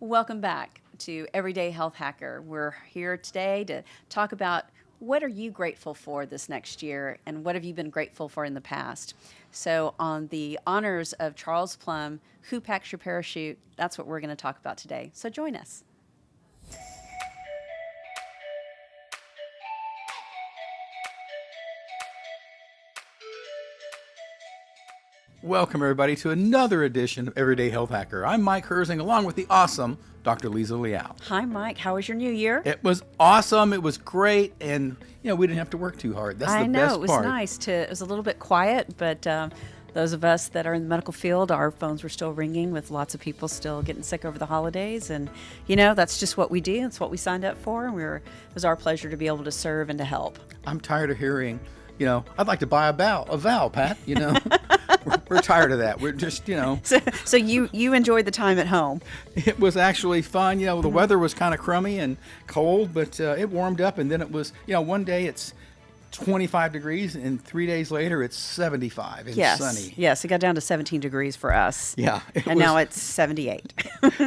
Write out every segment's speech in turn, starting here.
Welcome back to Everyday Health Hacker. We're here today to talk about what are you grateful for this next year and what have you been grateful for in the past. So, on the honors of Charles Plumb, Who Packs Your Parachute? That's what we're going to talk about today. So, join us. Welcome, everybody, to another edition of Everyday Health Hacker. I'm Mike Herzing, along with the awesome Dr. Lisa Liao. Hi, Mike. How was your new year? It was awesome. It was great. And, we didn't have to work too hard. That's the best part. It was nice. It was a little bit quiet, but those of us that are in the medical field, our phones were still ringing with lots of people still getting sick over the holidays. And, that's just what we do. It's what we signed up for. And it was our pleasure to be able to serve and to help. I'm tired of hearing, I'd like to buy a vowel, Pat, We're tired of that. We're just, So you enjoyed the time at home. It was actually fun. The weather was kind of crummy and cold, but it warmed up. And then it was, one day it's 25 degrees and 3 days later it's 75 and sunny. Yes, it got down to 17 degrees for us. Yeah. Now it's 78.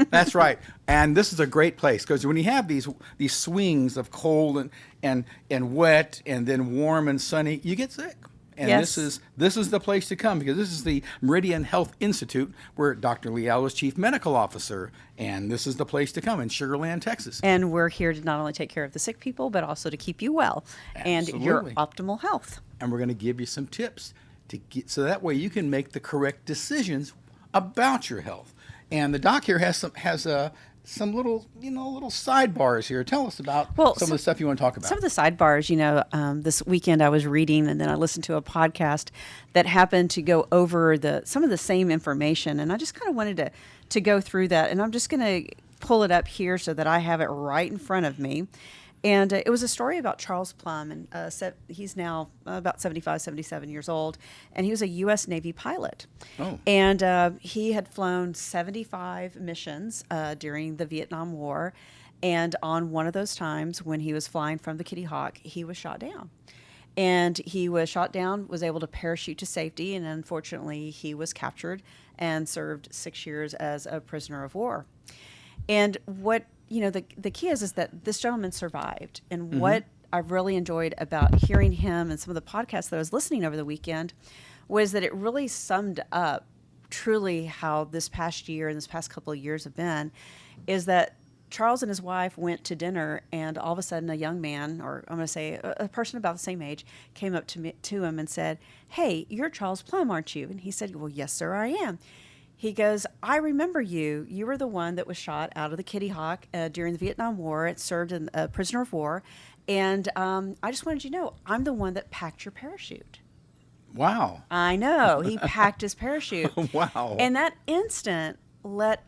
That's right. And this is a great place because when you have these swings of cold and wet and then warm and sunny, you get sick. And yes. this is the place to come because this is the Meridian Health Institute where Dr. Liao is Chief Medical Officer. And this is the place to come in Sugar Land, Texas. And we're here to not only take care of the sick people, but also to keep you well and your optimal health. And we're going to give you some tips so that way you can make the correct decisions about your health. And the doc here has some little sidebars here. Tell us about some of the stuff you want to talk about. Some of the sidebars, this weekend I was reading and then I listened to a podcast that happened to go over some of the same information. And I just kind of wanted to go through that. And I'm just going to pull it up here so that I have it right in front of me. And it was a story about Charles Plumb, and he's now about 75, 77 years old, and he was a U.S. Navy pilot. Oh. And he had flown 75 missions during the Vietnam War, and on one of those times when he was flying from the Kitty Hawk, he was shot down. And he was shot down, was able to parachute to safety, and unfortunately he was captured and served 6 years as a prisoner of war. And what the key is that this gentleman survived. And Mm-hmm. what I really enjoyed about hearing him and some of the podcasts that I was listening over the weekend was that it really summed up truly how this past year and this past couple of years have been, is that Charles and his wife went to dinner and all of a sudden a young man, or I'm going to say a person about the same age, came up to him and said, "Hey, you're Charles Plumb, aren't you?" And he said, "Well, yes, sir, I am." He goes, "I remember you. You were the one that was shot out of the Kitty Hawk during the Vietnam War. It served as a prisoner of war. And I just wanted you to know, I'm the one that packed your parachute." Wow. I know. He packed his parachute. Wow. And that instant let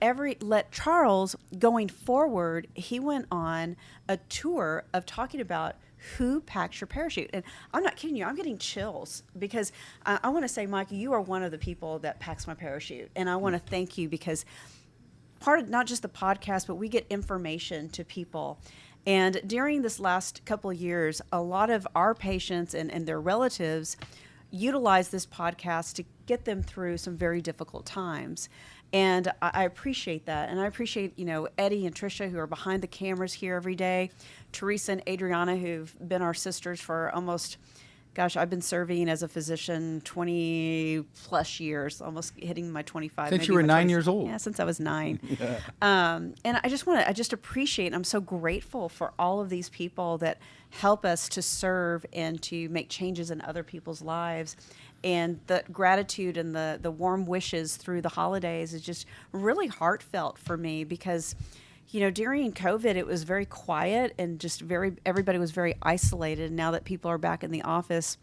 Charles, going forward, he went on a tour of talking about who packs your parachute. And I'm not kidding you, I'm getting chills because I want to say, Mike, you are one of the people that packs my parachute. And I want to thank you because part of not just the podcast, but we get information to people. And during this last couple of years, a lot of our patients and their relatives utilize this podcast to get them through some very difficult times. And I appreciate that. And I appreciate, Eddie and Tricia, who are behind the cameras here every day, Teresa and Adriana, who've been our sisters for almost, I've been serving as a physician 20 plus years, almost hitting my 25. Since you were 9 years old. Yeah, since I was 9. Yeah. And I just appreciate, I'm so grateful for all of these people that help us to serve and to make changes in other people's lives. And the gratitude and the warm wishes through the holidays is just really heartfelt for me because, during COVID, it was very quiet and just everybody was very isolated. And now that people are back in the office,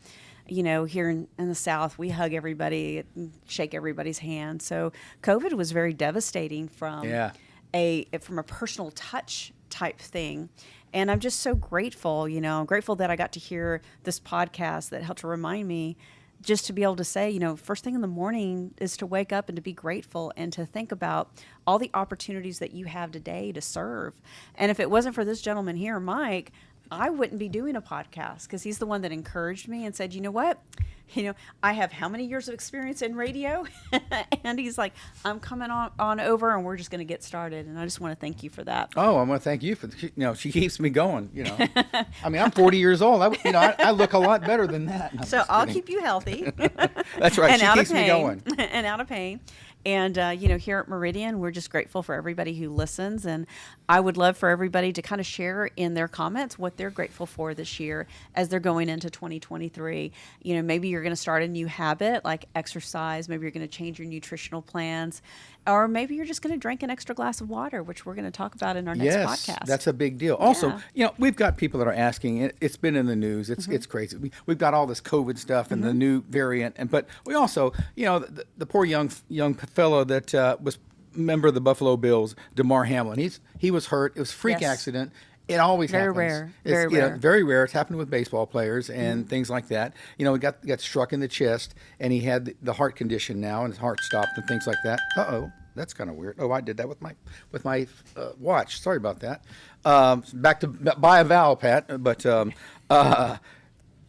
here in the South, we hug everybody, and shake everybody's hand. So COVID was very devastating from a personal touch type thing. And I'm just so grateful, I'm grateful that I got to hear this podcast that helped to remind me just to be able to say, first thing in the morning is to wake up and to be grateful and to think about all the opportunities that you have today to serve. And if it wasn't for this gentleman here, Mike, I wouldn't be doing a podcast, because he's the one that encouraged me and said, you know what? I have how many years of experience in radio? And he's like, I'm coming on over, and we're just going to get started. And I just want to thank you for that. Oh, I want to thank you for, she keeps me going, I mean, I'm 40 years old. I look a lot better than that. No, so I'll keep you healthy. That's right. And She out keeps of me pain. going. And out of pain. And, here at Meridian, we're just grateful for everybody who listens. And I would love for everybody to kind of share in their comments what they're grateful for this year as they're going into 2023. Maybe you're going to start a new habit like exercise. Maybe you're going to change your nutritional plans. Or maybe you're just going to drink an extra glass of water, which we're going to talk about in our next podcast. Yes, that's a big deal. Also, we've got people that are asking. It's been in the news. It's crazy. We've got all this COVID stuff and the new variant, but we also, the poor young fellow that was a member of the Buffalo Bills, Damar Hamlin. He was hurt. It was a freak accident. It always happens. Very rare. Very rare. It's happened with baseball players and things like that. He got struck in the chest, and he had the heart condition now, and his heart stopped and things like that. That's kind of weird. Oh, I did that with my watch. Sorry about that. Back to buy a vowel, Pat. But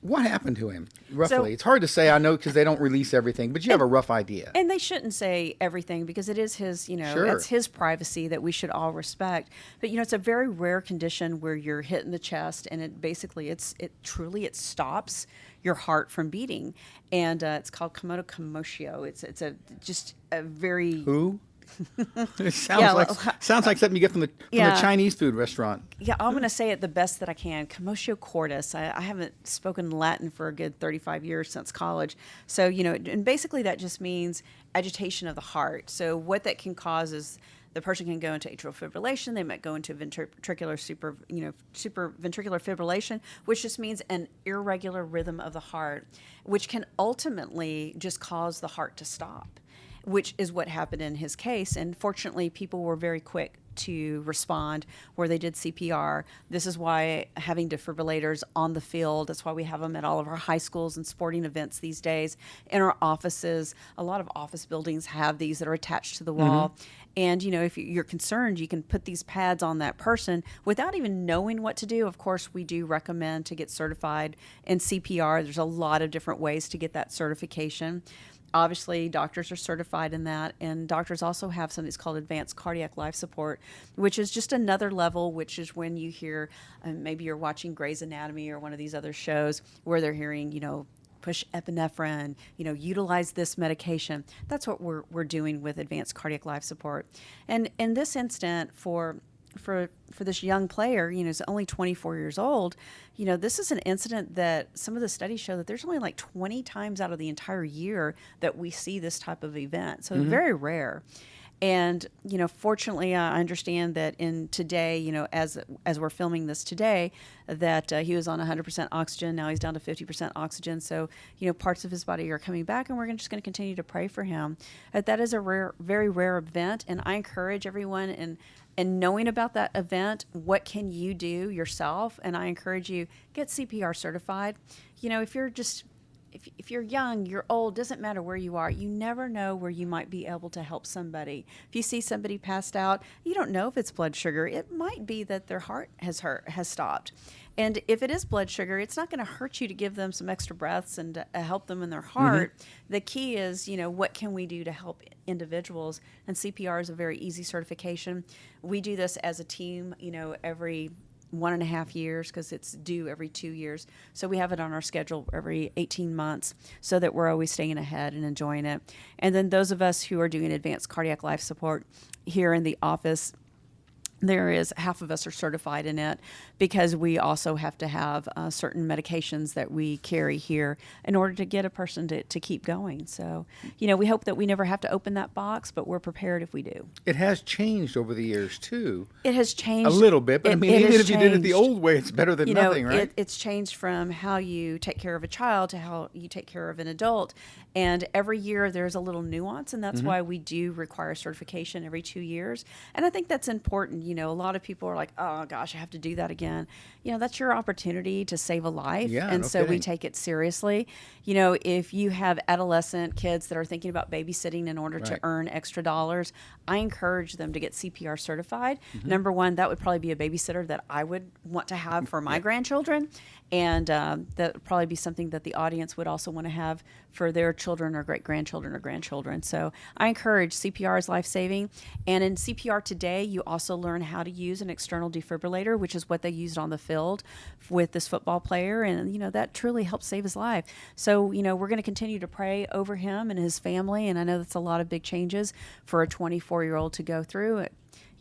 what happened to him roughly? So, it's hard to say. I know, because they don't release everything, but you have a rough idea. And they shouldn't say everything, because it is his, Sure. It's his privacy that we should all respect. But it's a very rare condition where you're hit in the chest, and it truly stops your heart from beating, and it's called Commotio. It's a very Who? It sounds like something you get from the Chinese food restaurant. Yeah, I'm going to say it the best that I can. Commotio cordis. I haven't spoken Latin for a good 35 years since college. So, and basically that just means agitation of the heart. So what that can cause is the person can go into atrial fibrillation. They might go into ventricular super ventricular fibrillation, which just means an irregular rhythm of the heart, which can ultimately just cause the heart to stop, which is what happened in his case. And fortunately, people were very quick to respond, where they did CPR. This is why having defibrillators on the field, that's why we have them at all of our high schools and sporting events these days. In our offices, a lot of office buildings have these that are attached to the wall. And, if you're concerned, you can put these pads on that person without even knowing what to do. Of course, we do recommend to get certified in CPR. There's a lot of different ways to get that certification. Obviously, doctors are certified in that, and doctors also have something that's called advanced cardiac life support, which is just another level, which is when you hear, maybe you're watching Grey's Anatomy or one of these other shows where they're hearing, push epinephrine, utilize this medication. That's what we're doing with advanced cardiac life support. And in this instant, for this young player, is only 24 years old, this is an incident that some of the studies show that there's only like 20 times out of the entire year that we see this type of event. So very rare. And, fortunately, I understand that in today, as we're filming this today, that he was on 100% oxygen. Now he's down to 50% oxygen. So, parts of his body are coming back, and we're just going to continue to pray for him. That is a very rare event. And I encourage everyone and knowing about that event, what can you do yourself? And I encourage you, get CPR certified. If you're young, you're old, doesn't matter where you are. You never know where you might be able to help somebody. If you see somebody passed out, you don't know if it's blood sugar. It might be that their heart has stopped. And if it is blood sugar, it's not going to hurt you to give them some extra breaths and to help them in their heart. The key is, what can we do to help individuals? And CPR is a very easy certification. We do this as a team, every 1.5 years, because it's due every 2 years. So we have it on our schedule every 18 months so that we're always staying ahead and enjoying it. And then those of us who are doing advanced cardiac life support here in the office, there is half of us are certified in it, because we also have to have certain medications that we carry here in order to get a person to keep going. So, we hope that we never have to open that box, but we're prepared if we do. It has changed over the years, too. It has changed. A little bit, but even if you did it the old way, it's better than nothing, right? It's changed from how you take care of a child to how you take care of an adult. And every year there's a little nuance, and that's why we do require certification every 2 years. And I think that's important. a lot of people are like, oh gosh, I have to do that again. That's your opportunity to save a life. Yeah, and no so we kidding. take it seriously. If you have adolescent kids that are thinking about babysitting in order to Right. earn extra dollars, I encourage them to get CPR certified. Mm-hmm. Number one, that would probably be a babysitter that I would want to have for my grandchildren. And that would probably be something that the audience would also want to have for their children or great-grandchildren or grandchildren. So I encourage CPR is life-saving. And in CPR today, you also learn how to use an external defibrillator, which is what they used on the field with this football player. And, that truly helped save his life. So, we're going to continue to pray over him and his family. And I know that's a lot of big changes for a 24-year-old to go through.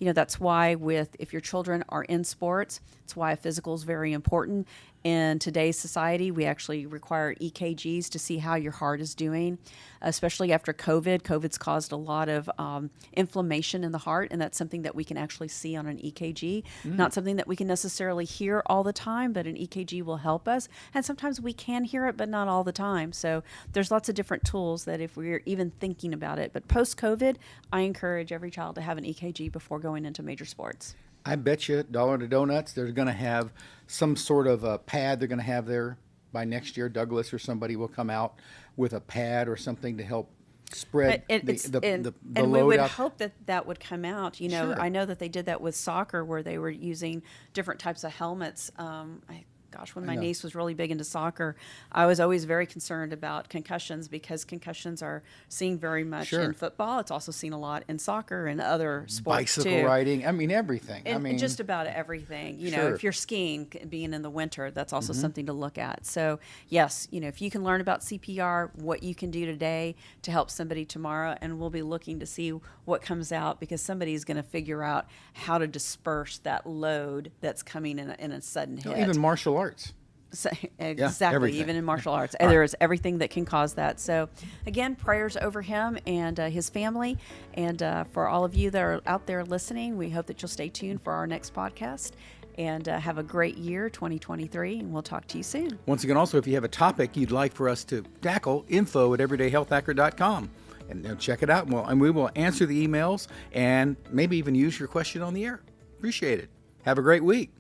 That's why if your children are in sports, it's why a physical is very important. In today's society, we actually require EKGs to see how your heart is doing, especially after COVID. COVID's caused a lot of inflammation in the heart, and that's something that we can actually see on an EKG. Not something that we can necessarily hear all the time, but an EKG will help us. And sometimes we can hear it, but not all the time. So there's lots of different tools that if we're even thinking about it. But post-COVID, I encourage every child to have an EKG before going into major sports. I bet you dollar to donuts, they're going to have some sort of a pad they're going to have there by next year. Douglas or somebody will come out with a pad or something to help spread the and we load would out. hope that would come out. Sure. I know that they did that with soccer where they were using different types of helmets. When my know. niece was really big into soccer, I was always very concerned about concussions because concussions are seen very much Sure. in football. It's also seen a lot in soccer and other sports Bicycle too. riding, everything. And just about everything. Sure. If you're skiing, being in the winter, that's also something to look at. So, yes, if you can learn about CPR, what you can do today to help somebody tomorrow, and we'll be looking to see what comes out because somebody's going to figure out how to disperse that load that's coming in a sudden hit. even martial arts. So, exactly, everything. even in martial arts. There is everything that can cause that. So, again, prayers over him and his family. And for all of you that are out there listening, we hope that you'll stay tuned for our next podcast. And have a great year, 2023, and we'll talk to you soon. Once again, also, if you have a topic you'd like for us to tackle, info@everydayhealthhacker.com. And check it out, and we will answer the emails and maybe even use your question on the air. Appreciate it. Have a great week.